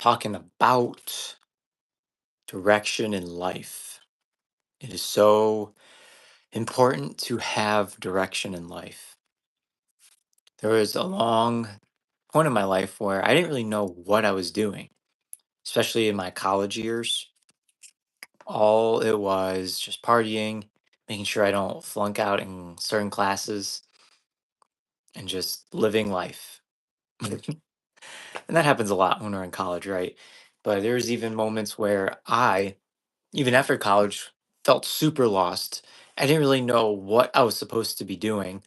talking about direction in life. It is so important to have direction in life. There was a long point in my life where I didn't really know what I was doing, especially in my college years. All it was just partying, making sure I don't flunk out in certain classes, and just living life. And that happens a lot when we're in college, right? But there's even moments where even after college, felt super lost. I didn't really know what I was supposed to be doing.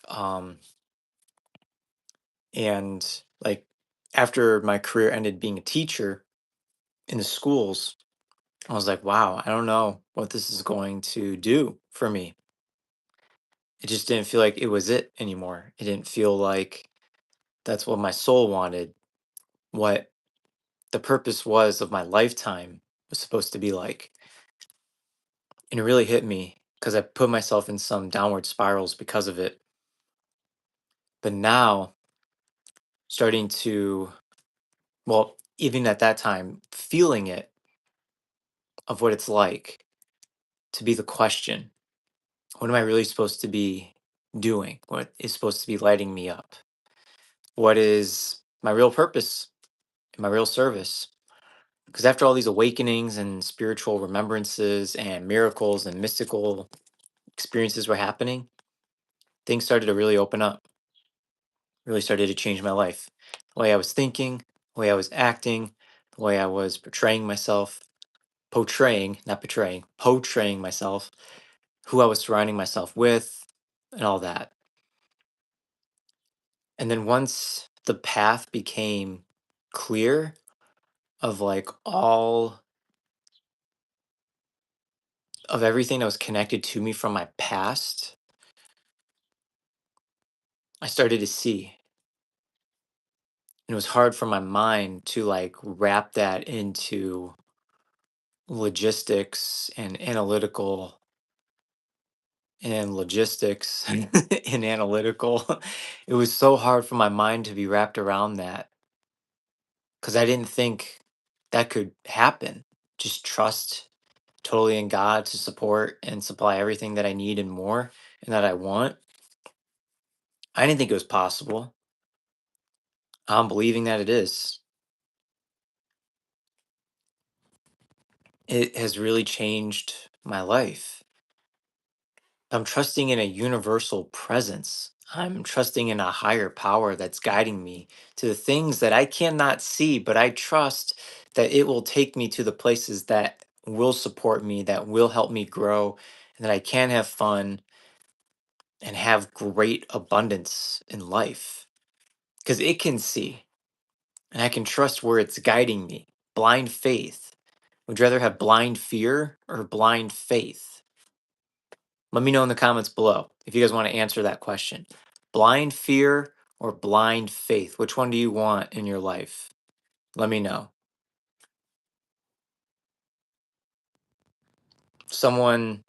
Um, and like after my career ended being a teacher in the schools, I was like, wow, I don't know what this is going to do for me. It just didn't feel like it was it anymore. It didn't feel like that's what my soul wanted, what the purpose was of my lifetime was supposed to be like. And it really hit me because I put myself in some downward spirals because of it. But now starting to, well, even at that time, feeling it of what it's like to be the question. What am I really supposed to be doing? What is supposed to be lighting me up? What is my real purpose and my real service? Because after all these awakenings and spiritual remembrances and miracles and mystical experiences were happening, things started to really open up, really started to change my life. The way I was thinking, the way I was acting, the way I was not betraying, portraying myself, who I was surrounding myself with, and all that. And then once the path became clear of like all of everything that was connected to me from my past, I started to see. And it was hard for my mind to like wrap that into logistics and analytical and logistics and analytical. It was so hard for my mind to be wrapped around that because I didn't think that could happen. Just trust totally in God to support and supply everything that I need and more and that I want. I didn't think it was possible. I'm believing that it is. It has really changed my life. I'm trusting in a universal presence. I'm trusting in a higher power that's guiding me to the things that I cannot see, but I trust that it will take me to the places that will support me, that will help me grow, and that I can have fun and have great abundance in life. Because it can see, and I can trust where it's guiding me. Blind faith. Would you rather have blind fear or blind faith? Let me know in the comments below if you guys want to answer that question. Blind fear or blind faith? Which one do you want in your life? Let me know. Someone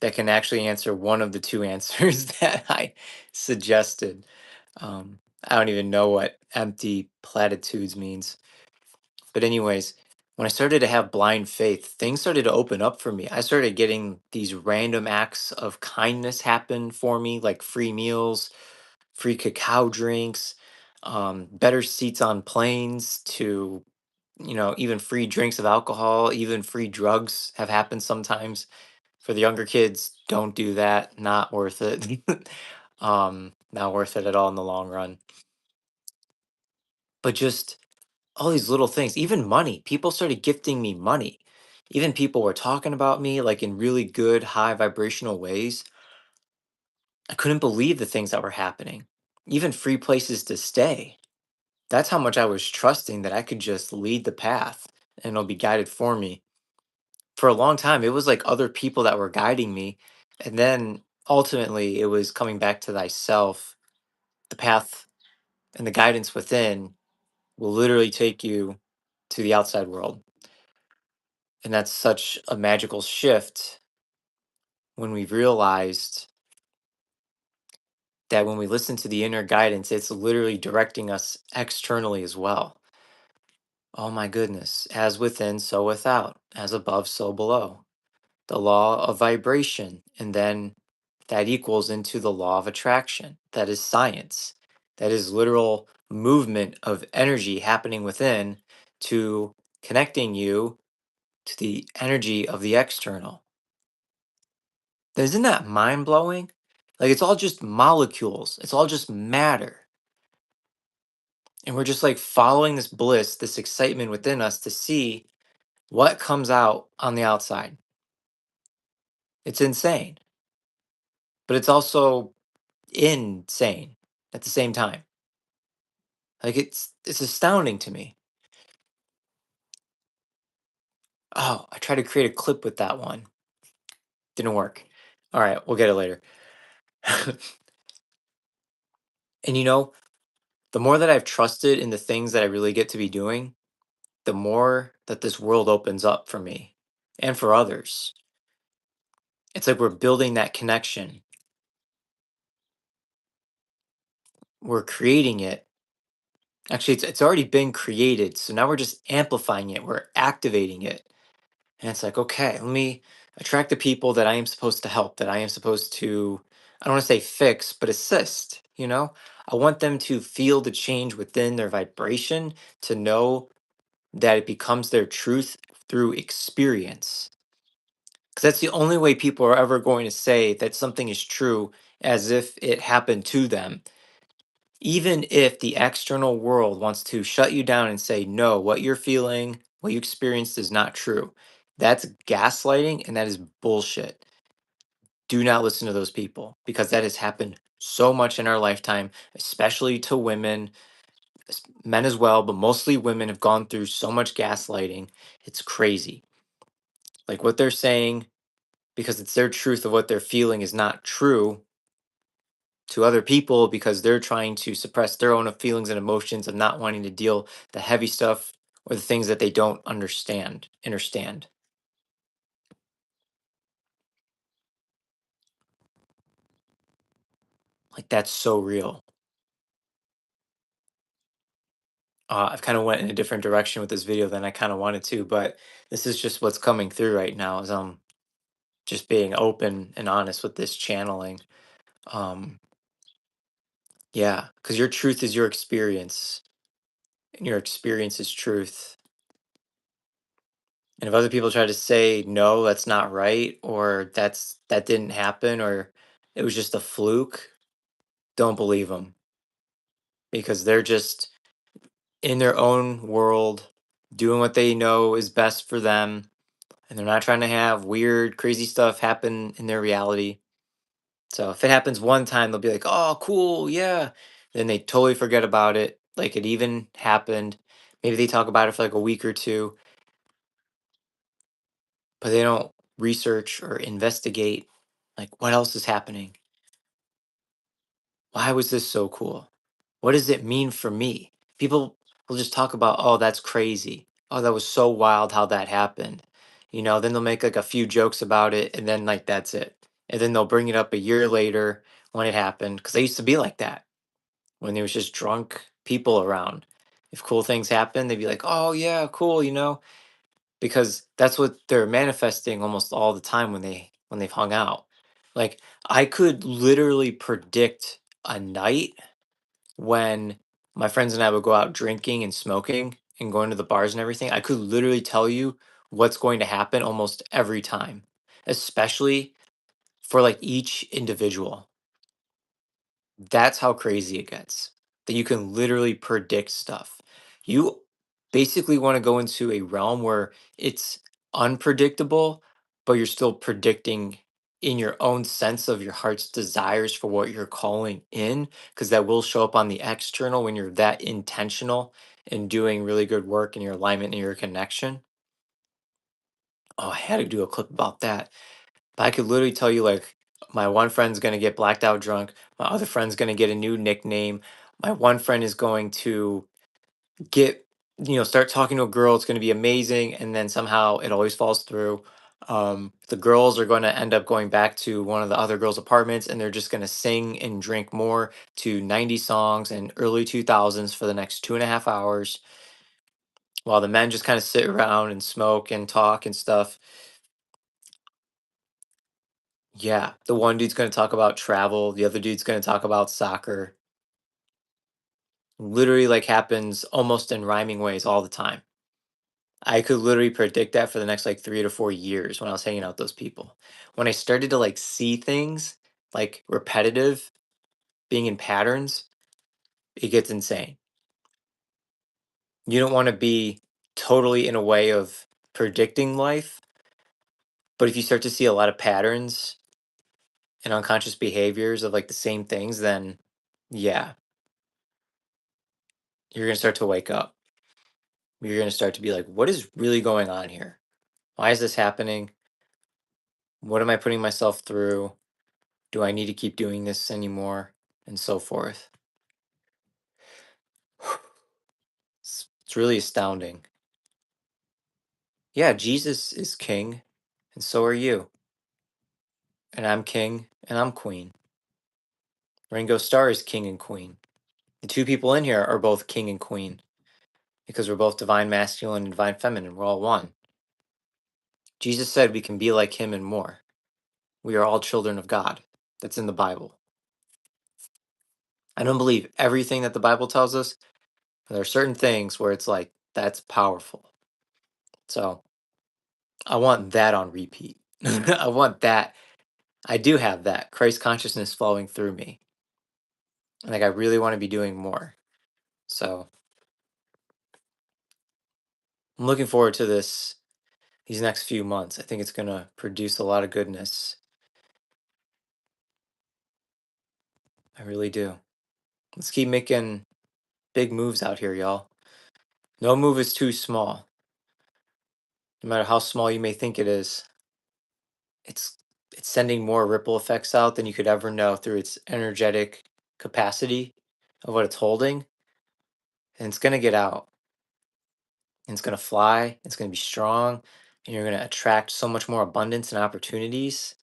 that can actually answer one of the two answers that I suggested. I don't even know what empty platitudes means. But, anyways, when I started to have blind faith, things started to open up for me. I started getting these random acts of kindness happen for me, like free meals, free cacao drinks, better seats on planes to, even free drinks of alcohol, even free drugs have happened sometimes. For the younger kids, don't do that. Not worth it. Not worth it at all in the long run. But just all these little things, even money. People started gifting me money. Even people were talking about me like in really good, high vibrational ways. I couldn't believe the things that were happening. Even free places to stay. That's how much I was trusting that I could just lead the path and it'll be guided for me. For a long time, it was like other people that were guiding me. And then ultimately, it was coming back to thyself. The path and the guidance within will literally take you to the outside world. And that's such a magical shift when we realized that when we listen to the inner guidance, it's literally directing us externally as well. Oh my goodness. As within, so without. As above, so below. The law of vibration. And then that equals into the law of attraction. That is science. That is literal movement of energy happening within to connecting you to the energy of the external. Isn't that mind blowing? Like it's all just molecules, it's all just matter. And we're just like following this bliss, this excitement within us to see what comes out on the outside. It's insane, but it's also insane at the same time. Like it's astounding to me. Oh, I tried to create a clip with that one. Didn't work. All right, we'll get it later. And the more that I've trusted in the things that I really get to be doing, the more that this world opens up for me and for others. It's like we're building that connection. We're creating it. Actually, it's already been created. So now we're just amplifying it. We're activating it. And it's like, okay, let me attract the people that I am supposed to help, that I am supposed to, I don't want to say fix, but assist. I want them to feel the change within their vibration, to know that it becomes their truth through experience. Because that's the only way people are ever going to say that something is true as if it happened to them. Even if the external world wants to shut you down and say, no, what you're feeling, what you experienced is not true. That's gaslighting and that is bullshit. Do not listen to those people because that has happened so much in our lifetime, especially to women, men as well, but mostly women have gone through so much gaslighting. It's crazy. Like what they're saying, because it's their truth of what they're feeling is not true to other people because they're trying to suppress their own feelings and emotions of not wanting to deal the heavy stuff or the things that they don't understand. Like that's so real. I've kind of went in a different direction with this video than I kind of wanted to, but this is just what's coming through right now is just being open and honest with this channeling. Um yeah, because your truth is your experience and your experience is truth. And if other people try to say, no, that's not right, or that didn't happen, or it was just a fluke, don't believe them because they're just in their own world, doing what they know is best for them, and they're not trying to have weird, crazy stuff happen in their reality. So if it happens one time, they'll be like, oh, cool, yeah. Then they totally forget about it, like it even happened. Maybe they talk about it for like a week or two, but they don't research or investigate like what else is happening. Why was this so cool? What does it mean for me? People will just talk about, oh, that's crazy. Oh, that was so wild how that happened. Then they'll make like a few jokes about it and then like that's it. And then they'll bring it up a year later when it happened because they used to be like that when there was just drunk people around. If cool things happen, they'd be like, oh, yeah, cool, because that's what they're manifesting almost all the time when they've hung out. Like I could literally predict a night when my friends and I would go out drinking and smoking and going to the bars and everything. I could literally tell you what's going to happen almost every time, especially for like each individual. That's how crazy it gets. That you can literally predict stuff. You basically want to go into a realm where it's unpredictable, but you're still predicting in your own sense of your heart's desires for what you're calling in, because that will show up on the external when you're that intentional and doing really good work in your alignment and your connection. Oh, I had to do a clip about that. But I could literally tell you like my one friend's gonna get blacked out drunk, my other friend's gonna get a new nickname, my one friend is going to get start talking to a girl, it's gonna be amazing, and then somehow it always falls through. The girls are gonna end up going back to one of the other girls' apartments and they're just gonna sing and drink more to 90 songs and early 2000s for the next 2.5 hours. while the men just kind of sit around and smoke and talk and stuff. Yeah, the one dude's going to talk about travel, the other dude's going to talk about soccer. Literally, like, happens almost in rhyming ways all the time. I could literally predict that for the next like 3 to 4 years when I was hanging out with those people. When I started to like see things like repetitive, being in patterns, it gets insane. You don't want to be totally in a way of predicting life, but if you start to see a lot of patterns and unconscious behaviors of like the same things, then yeah, you're going to start to wake up. You're going to start to be like, what is really going on here? Why is this happening? What am I putting myself through? Do I need to keep doing this anymore? And so forth. It's really astounding. Yeah, Jesus is king, and so are you. And I'm king, and I'm queen. Ringo Starr is king and queen. The two people in here are both king and queen because we're both divine masculine and divine feminine. We're all one. Jesus said we can be like him and more. We are all children of God. That's in the Bible. I don't believe everything that the Bible tells us, but there are certain things where it's like, that's powerful. So I want that on repeat. I want that. I do have that Christ consciousness flowing through me. Like, I really want to be doing more. So I'm looking forward to these next few months. I think it's going to produce a lot of goodness. I really do. Let's keep making big moves out here, y'all. No move is too small. No matter how small you may think it is, it's it's sending more ripple effects out than you could ever know through its energetic capacity of what it's holding, and it's going to get out. And it's going to fly, it's going to be strong, and you're going to attract so much more abundance and opportunities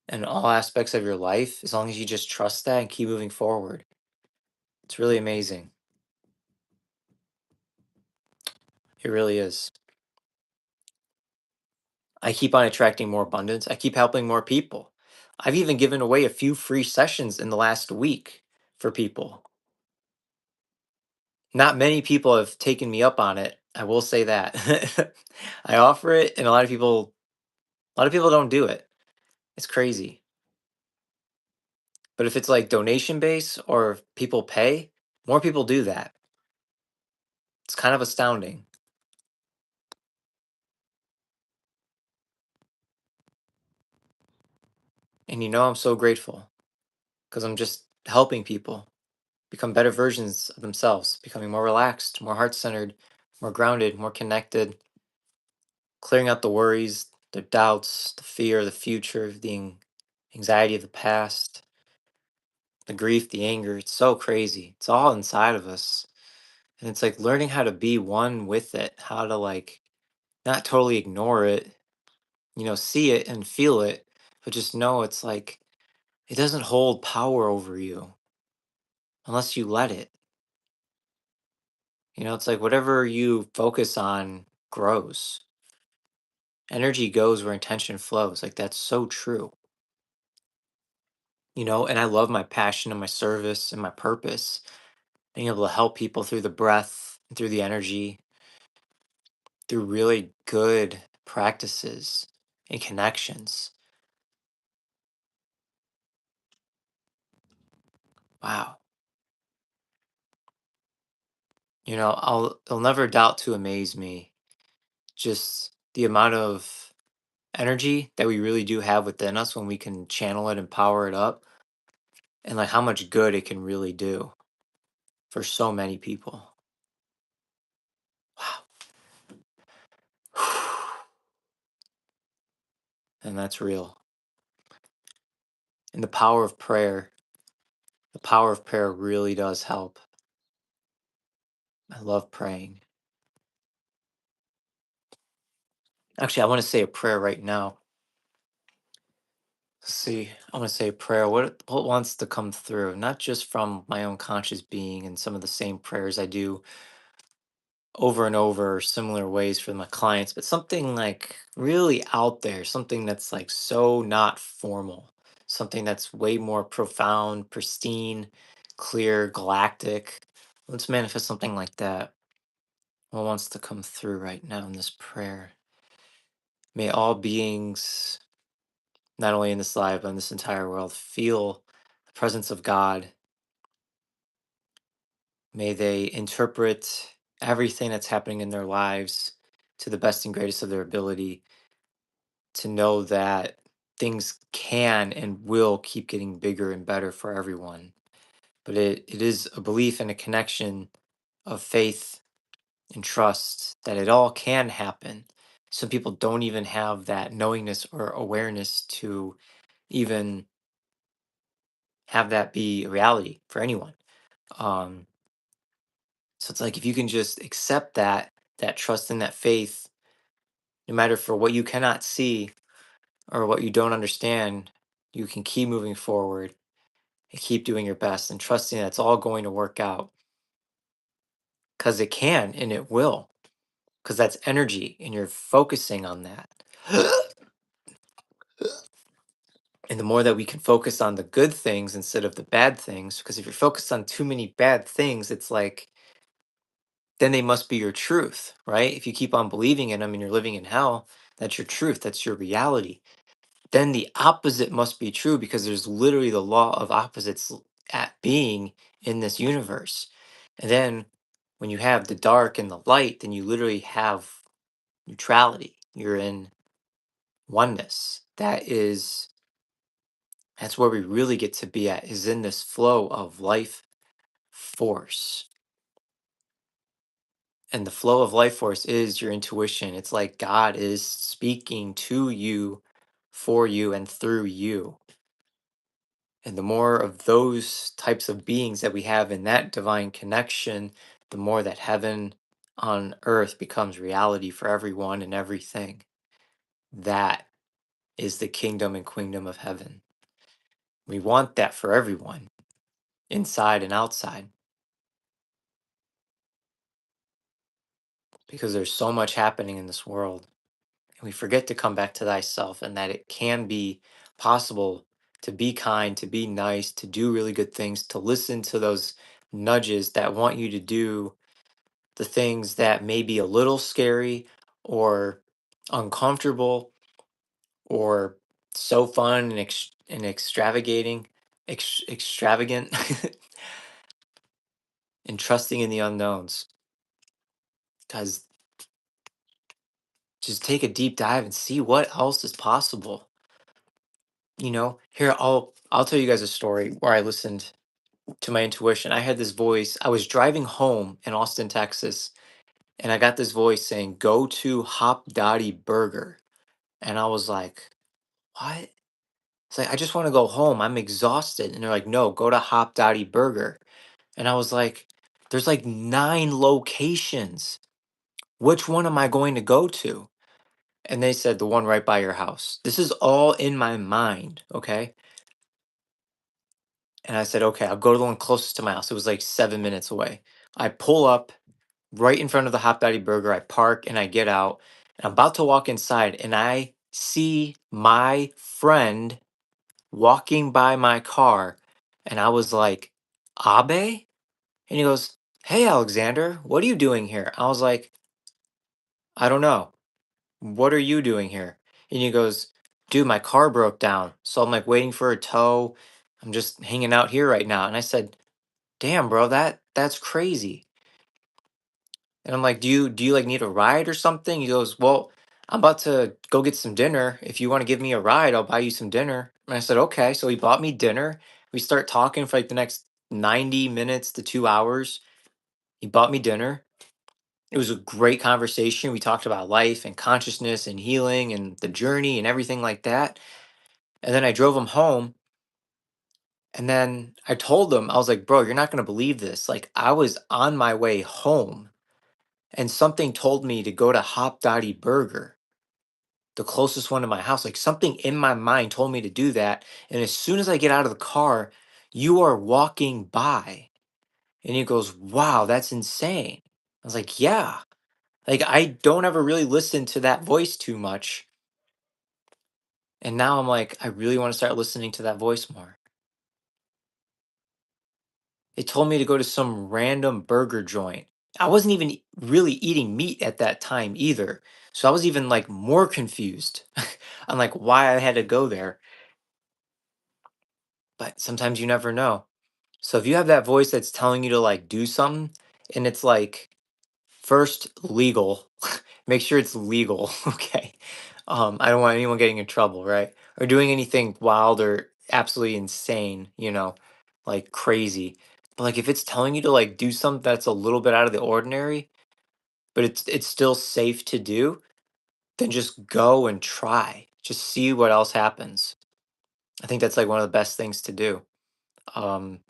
in all aspects of your life as long as you just trust that and keep moving forward. It's really amazing. It really is. I keep on attracting more abundance. I keep helping more people. I've even given away a few free sessions in the last week for people. Not many people have taken me up on it. I will say that. I offer it and a lot of people don't do it. It's crazy. But if it's like donation based or if people pay, more people do that. It's kind of astounding. And I'm so grateful because I'm just helping people become better versions of themselves, becoming more relaxed, more heart centered, more grounded, more connected, clearing out the worries, the doubts, the fear of the future, anxiety of the past, the grief, the anger. It's so crazy. It's all inside of us. And it's like learning how to be one with it, how to like not totally ignore it, see it and feel it, but just know it's like it doesn't hold power over you unless you let it. It's like whatever you focus on grows. Energy goes where intention flows. Like that's so true. And I love my passion and my service and my purpose, being able to help people through the breath, and through the energy, through really good practices and connections. Wow. It'll never doubt to amaze me just the amount of energy that we really do have within us when we can channel it and power it up, and like how much good it can really do for so many people. Wow. And that's real. And the power of prayer really does help. I love praying. Actually, I want to say a prayer right now. Let's see. I want to say a prayer. What wants to come through, not just from my own conscious being and some of the same prayers I do over and over similar ways for my clients, but something like really out there, something that's like so not formal, something that's way more profound, pristine, clear, galactic. Let's manifest something like that. What wants to come through right now in this prayer? May all beings, not only in this life, but in this entire world, feel the presence of God. May they interpret everything that's happening in their lives to the best and greatest of their ability, to know that things can and will keep getting bigger and better for everyone. But it is a belief and a connection of faith and trust that it all can happen. Some people don't even have that knowingness or awareness to even have that be a reality for anyone. Um, so it's like if you can just accept that trust and that faith, no matter for what you cannot see or what you don't understand, you can keep moving forward and keep doing your best and trusting that it's all going to work out because it can and it will, because that's energy and you're focusing on that. And the more that we can focus on the good things instead of the bad things, because if you're focused on too many bad things, it's like then they must be your truth, right? If you keep on believing in them and you're living in hell, that's your truth, that's your reality. Then the opposite must be true because there's literally the law of opposites at being in this universe. And then when you have the dark and the light, then you literally have neutrality. You're in oneness. That's where we really get to be at, is in this flow of life force. And the flow of life force is your intuition. It's like God is speaking to you, for you, and through you. And the more of those types of beings that we have in that divine connection, the more that heaven on earth becomes reality for everyone and everything. That is the kingdom and queendom of heaven. We want that for everyone, inside and outside, because there's so much happening in this world. And we forget to come back to thyself and that it can be possible to be kind, to be nice, to do really good things, to listen to those nudges that want you to do the things that may be a little scary or uncomfortable or so fun and, extravagating, extravagant, and trusting in the unknowns. Because just take a deep dive and see what else is possible. Here I'll tell you guys a story where I listened to my intuition. I had this voice. I was driving home in Austin, Texas, and I got this voice saying, "Go to Hop Dottie Burger." And I was like, "What?" It's like, "I just want to go home. I'm exhausted." And they're like, "No, go to Hop Dottie Burger." And I was like, "There's like 9 locations. Which one am I going to go to?" And they said, "The one right by your house." This is all in my mind, okay? And I said, "Okay, I'll go to the one closest to my house." It was like 7 minutes away. I pull up right in front of the Hop Dottie Burger. I park and I get out. And I'm about to walk inside and I see my friend walking by my car. And I was like, "Abe?" And he goes, "Hey, Alexander, what are you doing here?" I was like, "I don't know. What are you doing here?" And he goes, "Dude, my car broke down. So I'm like waiting for a tow. I'm just hanging out here right now." And I said, "Damn, bro, that's crazy." And I'm like, "Do you like need a ride or something?" He goes, "Well, I'm about to go get some dinner. If you want to give me a ride, I'll buy you some dinner." And I said, "Okay." So he bought me dinner. We start talking for like the next 90 minutes to 2 hours. He bought me dinner. It was a great conversation. We talked about life and consciousness and healing and the journey and everything like that. And then I drove him home. And then I told him, I was like, "Bro, you're not going to believe this. Like, I was on my way home and something told me to go to Hop Dottie Burger, the closest one to my house. Like, something in my mind told me to do that. And as soon as I get out of the car, you are walking by." And he goes, "Wow, that's insane." I was like, yeah. Like I don't ever really listen to that voice too much. And now I'm like, I really want to start listening to that voice more. It told me to go to some random burger joint. I wasn't even really eating meat at that time either. So I was even like more confused on like why I had to go there. But sometimes you never know. So if you have that voice that's telling you to like do something and it's like first legal, make sure it's legal, okay? I don't want anyone getting in trouble, right? Or doing anything wild or absolutely insane, like crazy. But like if it's telling you to like do something that's a little bit out of the ordinary, but it's still safe to do, then just go and try. Just see what else happens. I think that's like one of the best things to do. Um,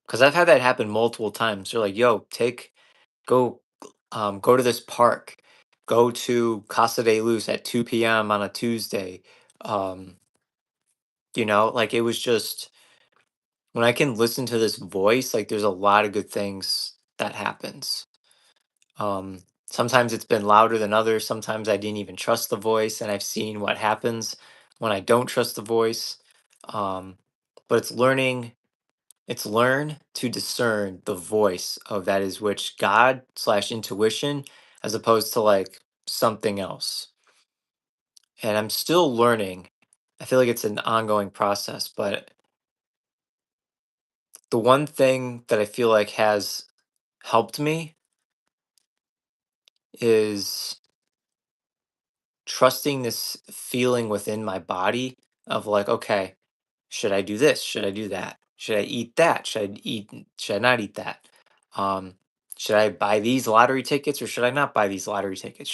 because I've had that happen multiple times. They're like, "Yo, go, go to this park, go to Casa de Luz at 2 p.m. on a Tuesday." Um, like it was just when I can listen to this voice, like there's a lot of good things that happens. Sometimes it's been louder than others. Sometimes I didn't even trust the voice, and I've seen what happens when I don't trust the voice. Um, but it's learn to discern the voice of that is which God slash intuition as opposed to like something else. And I'm still learning. I feel like it's an ongoing process, but the one thing that I feel like has helped me is trusting this feeling within my body of like, okay, should I do this? Should I do that? Should I eat that? Should I not eat that? Um, should I buy these lottery tickets or should I not buy these lottery tickets?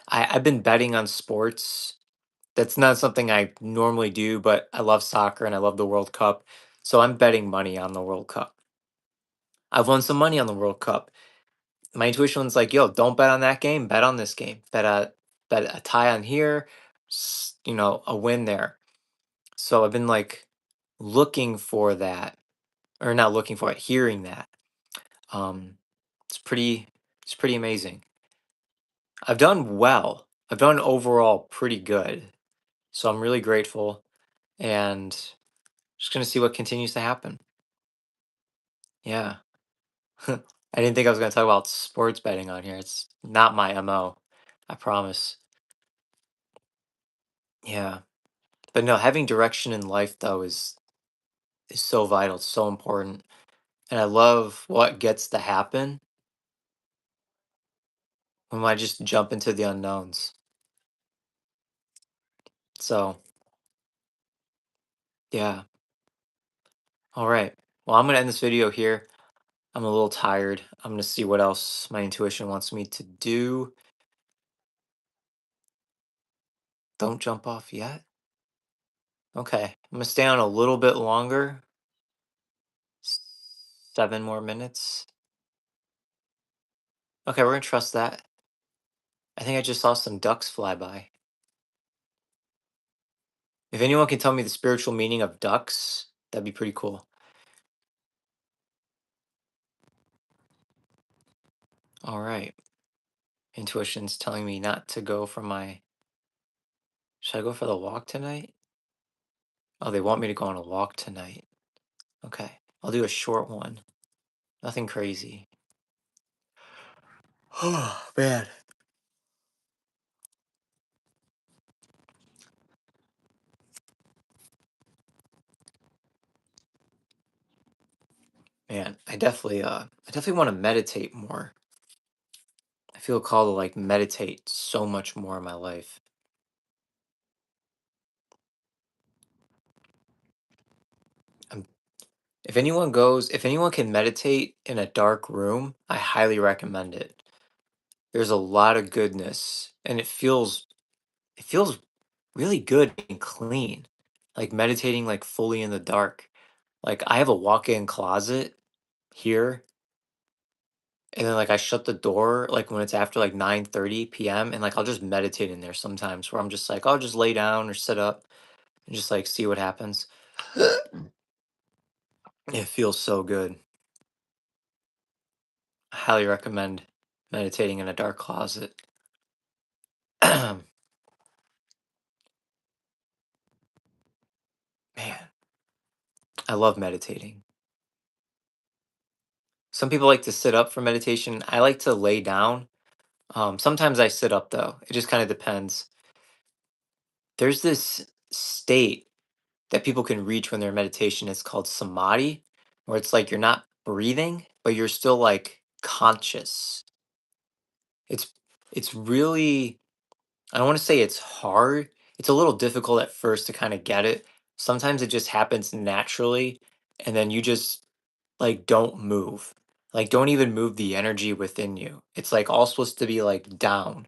I've been betting on sports. That's not something I normally do, but I love soccer and I love the World Cup. So I'm betting money on the World Cup. I've won some money on the World Cup. My intuition's like, yo, don't bet on that game, bet on this game. Bet a tie on here, a win there. So I've been like looking for that, or not looking for it, hearing that. Um, it's pretty amazing. I've done well. I've done overall pretty good. So I'm really grateful and just gonna see what continues to happen. Yeah. I didn't think I was gonna talk about sports betting on here. It's not my MO. I promise. Yeah. But no, having direction in life though is so vital, it's so important. And I love what gets to happen when I just jump into the unknowns. So yeah. All right. Well, I'm gonna end this video here. I'm a little tired. I'm gonna see what else my intuition wants me to do. Don't jump off yet. Okay. I'm gonna stay on a little bit longer. 7 more minutes. Okay, we're gonna trust that. I think I just saw some ducks fly by. If anyone can tell me the spiritual meaning of ducks, that'd be pretty cool. All right. Intuition's telling me not to go for my. Should I go for the walk tonight? Oh, they want me to go on a walk tonight. Okay. I'll do a short one. Nothing crazy. Oh, man. Man, I definitely want to meditate more. I feel called to like meditate so much more in my life. Um, if anyone can meditate in a dark room, I highly recommend it. There's a lot of goodness and it feels really good and clean. Like meditating like fully in the dark. Like I have a walk-in closet here and then like I shut the door like when it's after like 9:30 p.m. and like I'll just meditate in there sometimes where I'm just like I'll just lay down or sit up and just like see what happens. It feels so good. I highly recommend. meditating in a dark closet. Man, I love meditating. Some people like to sit up for meditation. I like to lay down. Sometimes I sit up though. It just kind of depends. There's this state that people can reach when they're in meditation. It's called samadhi, where it's like you're not breathing, but you're still like conscious. It's it's really, I don't want to say it's hard. It's a little difficult at first to kind of get it. Sometimes it just happens naturally, and then you just like don't move. Like don't even move the energy within you. It's like all supposed to be like down.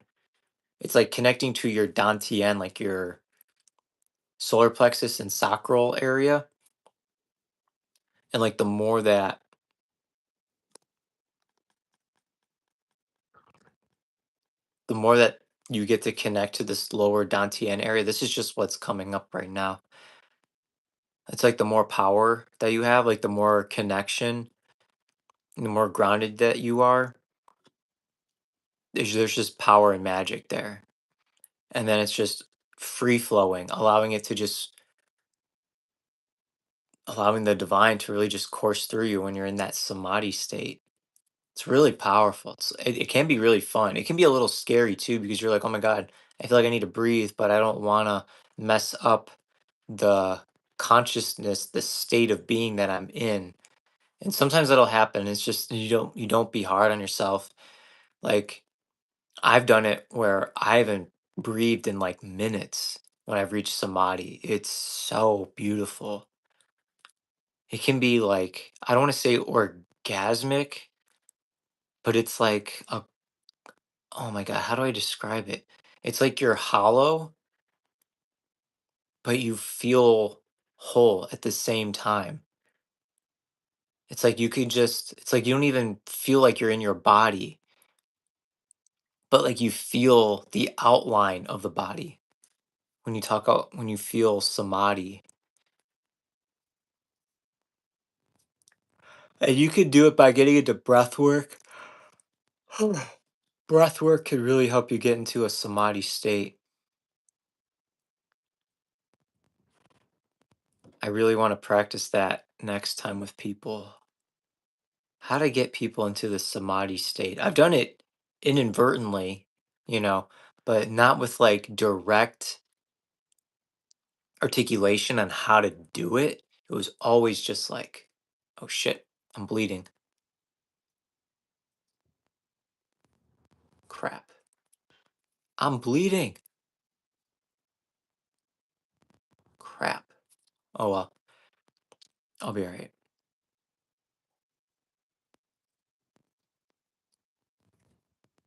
It's like connecting to your dantian, like your solar plexus and sacral area. And like the more that you get to connect to this lower dantian area, this is just what's coming up right now. It's like the more power that you have, like the more connection, the more grounded that you are, there's just power and magic there. And then it's just free flowing, allowing it to just allowing the divine to really just course through you when you're in that samadhi state. It's really powerful. It can be really fun. It can be a little scary too because you're like, oh my God, I feel like I need to breathe, but I don't want to mess up the consciousness, the state of being that I'm in. And sometimes that'll happen. It's just you don't be hard on yourself. Like I've done it where I haven't breathed in like minutes when I've reached samadhi. It's so beautiful. It can be like, I don't want to say orgasmic, but it's like a, oh my God, how do I describe it? It's like you're hollow, but you feel whole at the same time. It's like you could just, it's like you don't even feel like you're in your body, but like you feel the outline of the body when you talk out, when you feel samadhi. And you could do it by getting into breath work. Breath work could really help you get into a samadhi state. I really want to practice that next time with people. How to get people into the samadhi state. I've done it inadvertently, you know, but not with like direct articulation on how to do it. It was always just like, oh shit, I'm bleeding. Crap. I'm bleeding. Crap. Oh well, I'll be all right.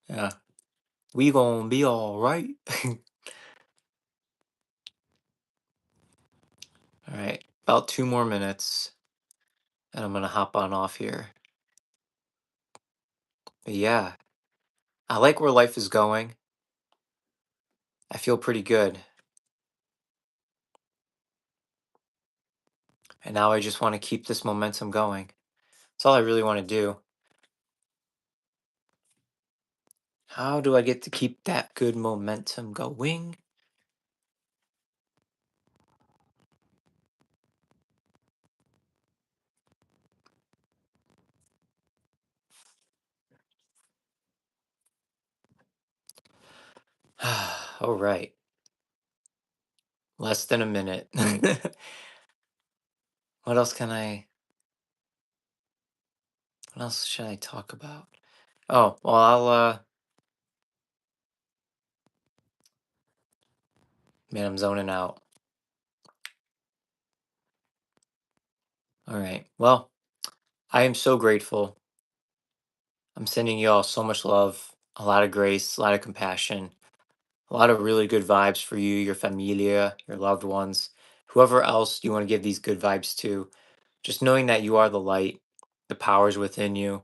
Yeah. We gonna be all right. All right. About 2 more minutes and I'm gonna hop on off here. But yeah, I like where life is going. I feel pretty good. And now I just want to keep this momentum going. That's all I really want to do. How do I get to keep that good momentum going? All right. Less than a minute. What else can I, what else should I talk about? Oh, well, man, I'm zoning out. All right. Well, I am so grateful. I'm sending you all so much love, a lot of grace, a lot of compassion, a lot of really good vibes for you, your familia, your loved ones, whoever else you want to give these good vibes to. Just knowing that you are the light, the powers within you,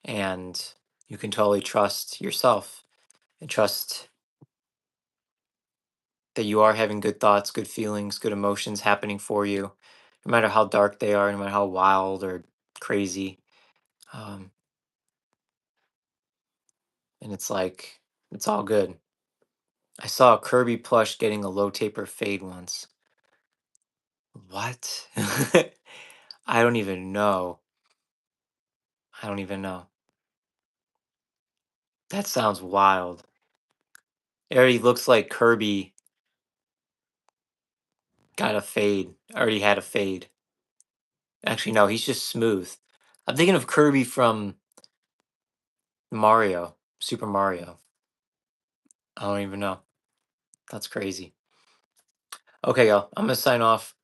and you can totally trust yourself and trust that you are having good thoughts, good feelings, good emotions happening for you, no matter how dark they are, no matter how wild or crazy. Um, and it's like it's all good. I saw a Kirby plush getting a low taper fade once. What? I don't even know. I don't even know. That sounds wild. It already looks like Kirby got a fade. Already had a fade. Actually, no, he's just smooth. I'm thinking of Kirby from Mario, Super Mario. I don't even know. That's crazy. Okay, y'all. I'm gonna sign off.